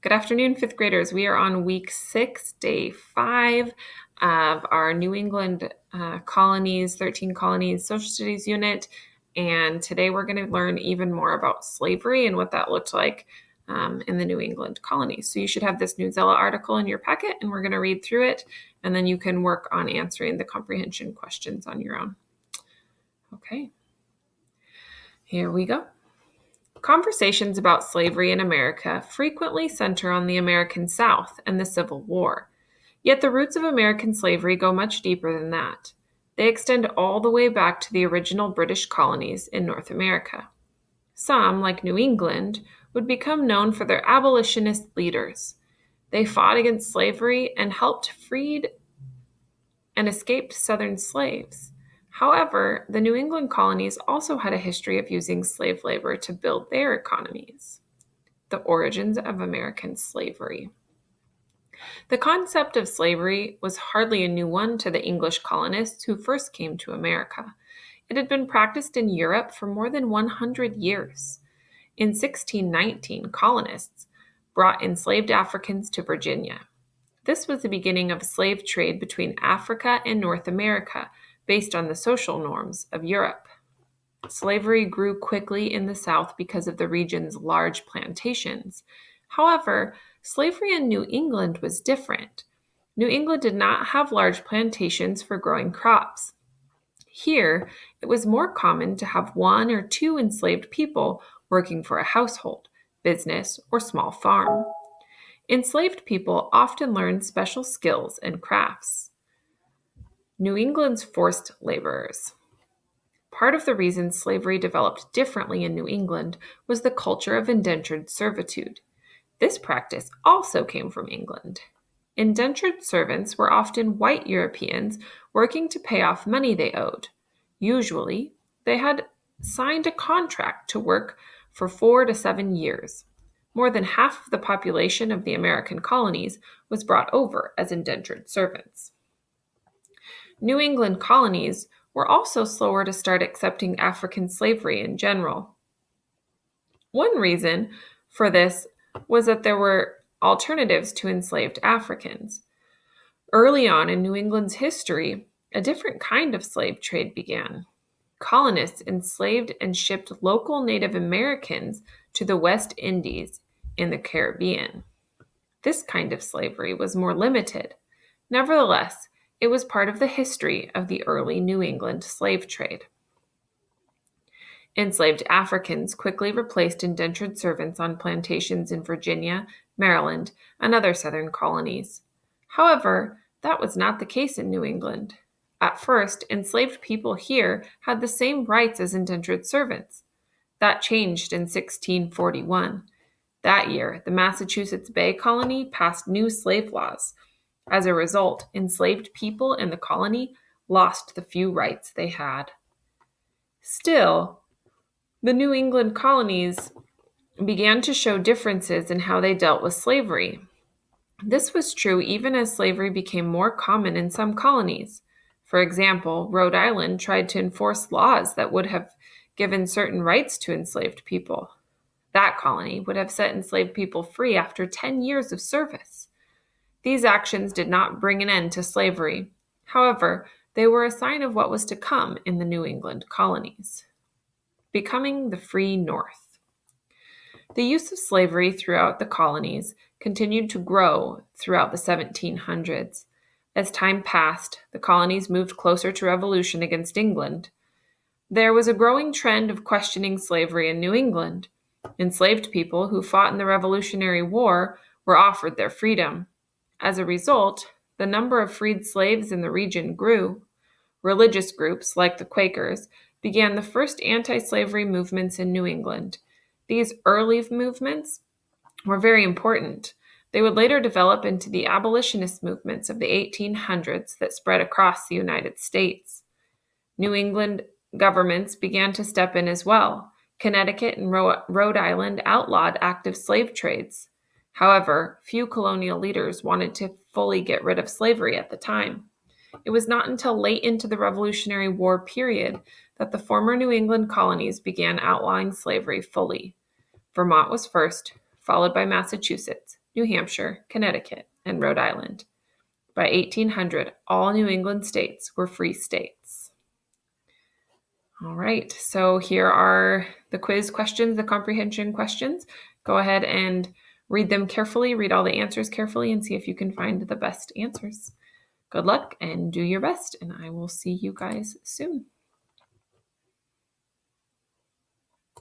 Good afternoon, fifth graders. We are on week 6, day 5 of our New England Colonies, 13 Colonies social studies unit. And today we're going to learn even more about slavery and what that looked like in the New England colonies. So you should have this Newsella article in your packet, and we're going to read through it, and then you can work on answering the comprehension questions on your own. Okay, here we go. Conversations about slavery in America frequently center on the American South and the Civil War. Yet the roots of American slavery go much deeper than that. They extend all the way back to the original British colonies in North America. Some, like New England, would become known for their abolitionist leaders. They fought against slavery and helped freed and escaped Southern slaves. However, the New England colonies also had a history of using slave labor to build their economies. The origins of American slavery. The concept of slavery was hardly a new one to the English colonists who first came to America. It had been practiced in Europe for more than 100 years. In 1619, colonists brought enslaved Africans to Virginia. This was the beginning of a slave trade between Africa and North America, based on the social norms of Europe. Slavery grew quickly in the South because of the region's large plantations. However, slavery in New England was different. New England did not have large plantations for growing crops. Here, it was more common to have one or two enslaved people working for a household, business, or small farm. Enslaved people often learned special skills and crafts. New England's forced laborers. Part of the reason slavery developed differently in New England was the culture of indentured servitude. This practice also came from England. Indentured servants were often white Europeans working to pay off money they owed. Usually, they had signed a contract to work for 4 to 7 years. More than half of the population of the American colonies was brought over as indentured servants. New England colonies were also slower to start accepting African slavery in general. One reason for this was that there were alternatives to enslaved Africans. Early on in New England's history, a different kind of slave trade began. Colonists enslaved and shipped local Native Americans to the West Indies in the Caribbean. This kind of slavery was more limited. Nevertheless, it was part of the history of the early New England slave trade. Enslaved Africans quickly replaced indentured servants on plantations in Virginia, Maryland, and other southern colonies. However, that was not the case in New England. At first, enslaved people here had the same rights as indentured servants. That changed in 1641. That year, the Massachusetts Bay Colony passed new slave laws. As a result, enslaved people in the colony lost the few rights they had. Still, the New England colonies began to show differences in how they dealt with slavery. This was true even as slavery became more common in some colonies. For example, Rhode Island tried to enforce laws that would have given certain rights to enslaved people. That colony would have set enslaved people free after 10 years of service. These actions did not bring an end to slavery. However, they were a sign of what was to come in the New England colonies. Becoming the free North. The use of slavery throughout the colonies continued to grow throughout the 1700s. As time passed, the colonies moved closer to revolution against England. There was a growing trend of questioning slavery in New England. Enslaved people who fought in the Revolutionary War were offered their freedom. As a result, the number of freed slaves in the region grew. Religious groups, like the Quakers, began the first anti-slavery movements in New England. These early movements were very important. They would later develop into the abolitionist movements of the 1800s that spread across the United States. New England governments began to step in as well. Connecticut and Rhode Island outlawed active slave trades. However, few colonial leaders wanted to fully get rid of slavery at the time. It was not until late into the Revolutionary War period that the former New England colonies began outlawing slavery fully. Vermont was first, followed by Massachusetts. New Hampshire, Connecticut, and Rhode Island. By 1800, all New England states were free states. All right, so here are the quiz questions, the comprehension questions. Go ahead and read them carefully, read all the answers carefully, and see if you can find the best answers. Good luck and do your best, and I will see you guys soon.